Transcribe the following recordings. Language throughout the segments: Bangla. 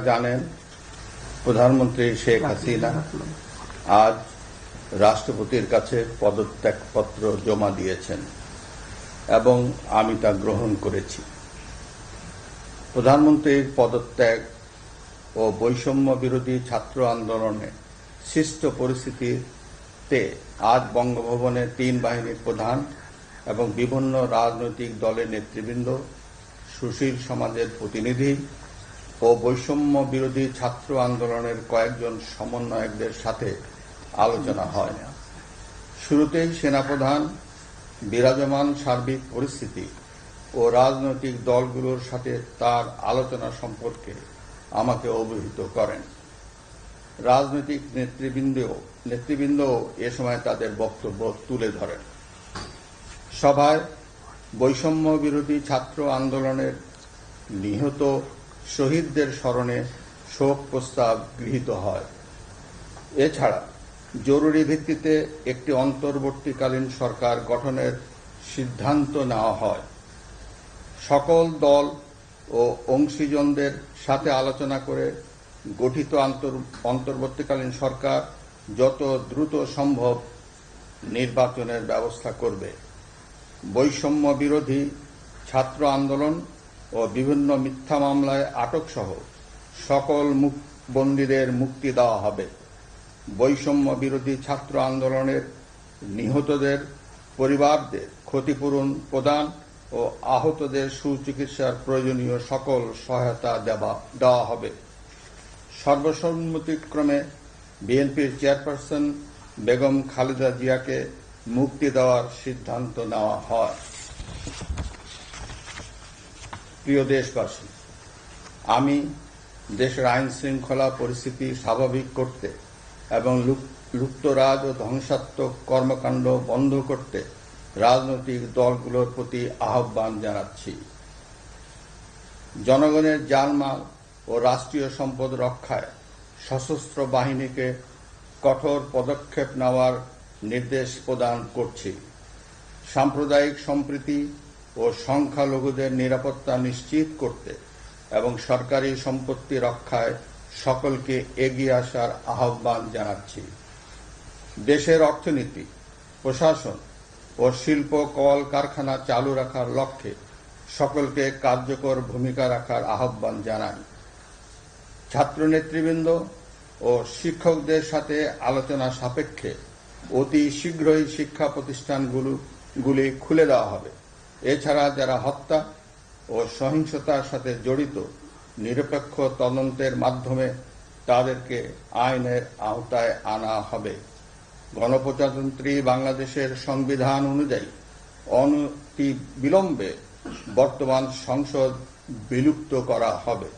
জানেন, প্রধানমন্ত্রী শেখ হাসিনা আজ রাষ্ট্রপতির কাছে পদত্যাগপত্র জমা দিয়েছেন এবং আমি তা গ্রহণ করেছি। প্রধানমন্ত্রীর পদত্যাগ ও বৈষম্য বিরোধী ছাত্র আন্দোলনে সৃষ্ট পরিস্থিতিতে আজ বঙ্গভবনে ৩ বাহিনীর প্রধান এবং বিভিন্ন রাজনৈতিক দলের নেতৃবৃন্দ, সুশীল সমাজের প্রতিনিধি ও বৈষম্য বিরোধী ছাত্র আন্দোলনের কয়েকজন সমন্বয়কদের সাথে আলোচনা হয়। শুরুতেই সেনাপ্রধান বিরাজমান সার্বিক পরিস্থিতি ও রাজনৈতিক দলগুলোর সাথে তার আলোচনা সম্পর্কে আমাকে অবহিত করেন। রাজনৈতিক নেতৃবৃন্দ এ সময় তাদের বক্তব্য তুলে ধরেন। সভায় বৈষম্য বিরোধী ছাত্র আন্দোলনের নিহত শহীদদের স্মরণে শোক প্রস্তাব গৃহীত হয়। এছাড়া জরুরি ভিত্তিতে একটি অন্তর্বর্তীকালীন সরকার গঠনের সিদ্ধান্ত নেওয়া হয়। সকল দল ও অংশীজনদের সাথে আলোচনা করে গঠিত অন্তর্বর্তীকালীন সরকার যত দ্রুত সম্ভব নির্বাচনের ব্যবস্থা করবে। বৈষম্য বিরোধী ছাত্র আন্দোলন ও বিভিন্ন মিথ্যা মামলায় আটকসহ সকল বন্দীদের মুক্তি দেওয়া হবে। বৈষম্য বিরোধী ছাত্র আন্দোলনের নিহতদের পরিবারদের ক্ষতিপূরণ প্রদান ও আহতদের সুচিকিৎসার প্রয়োজনীয় সকল সহায়তা দেওয়া হবে। সর্বসম্মতিক্রমে বিএনপির চেয়ারপারসন বেগম খালেদা জিয়াকে মুক্তি দেওয়ার সিদ্ধান্ত নেওয়া হয়। প্রিয় দেশবাসী, আমি দেশের আইন শৃঙ্খলা পরিস্থিতি স্বাভাবিক করতে এবং লুপ্তরাজ ও ধ্বংসাত্মক কর্মকাণ্ড বন্ধ করতে রাজনৈতিক দলগুলোর প্রতি আহ্বান জানাচ্ছি। জনগণের জানমাল ও রাষ্ট্রীয় সম্পদ রক্ষায় সশস্ত্র বাহিনীকে কঠোর পদক্ষেপ নেওয়ার নির্দেশ প্রদান করছি। সাম্প্রদায়িক সম্প্রীতি ও সংখ্যালঘুদের নিরাপত্তা নিশ্চিত করতে এবং সরকারি সম্পত্তি রক্ষায় সকলকে এগিয়ে আসার আহ্বান জানাচ্ছি। দেশের অর্থনীতি, প্রশাসন ও শিল্প কলকারখানা চালু রাখার লক্ষ্যে সকলকে কার্যকর ভূমিকা রাখার আহ্বান জানাই। ছাত্র নেতৃবৃন্দ ও শিক্ষকদের সাথে আলোচনা সাপেক্ষে অতি শীঘ্রই শিক্ষা প্রতিষ্ঠানগুলি খুলে দেওয়া হবে। এছাড়া যারা হত্যা ও সহিংসতার সাথে জড়িত নিরপেক্ষ তদন্তের মাধ্যমে তাদেরকে আইনের আওতায় আনা হবে। গণপ্রজাতন্ত্রী বাংলাদেশের সংবিধান অনুযায়ী অনতি বিলম্বে বর্তমান সংসদ বিলুপ্ত করা হবে।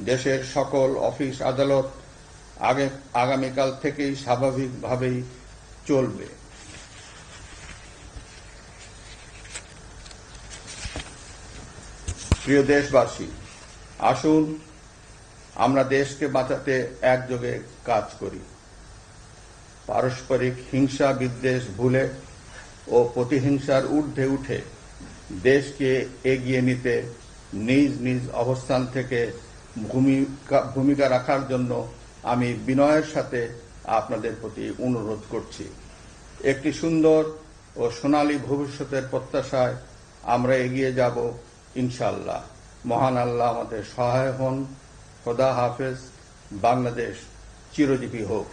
দেশের সকল অফিস আদালত আগামীকাল থেকেই স্বাভাবিকভাবেই চলবে। প্রিয় দেশবাসী, আসুন আমরা দেশকে বাঁচাতে একযোগে কাজ করি। পারস্পরিক হিংসা বিদ্বেষ ভুলে ও প্রতিহিংসার ঊর্ধ্বে উঠে দেশকে এগিয়ে নিতে নিজ নিজ অবস্থান থেকে ভূমিকা রাখার জন্য আমি বিনয়ের সাথে আপনাদের প্রতি অনুরোধ করছি। একটি সুন্দর ও সোনালী ভবিষ্যতের প্রত্যাশায় আমরা এগিয়ে যাব ইনশাআল্লাহ। মহান আল্লাহ আমাদের সহায় হন। খোদা হাফেজ। বাংলাদেশ চিরজীবী হোক।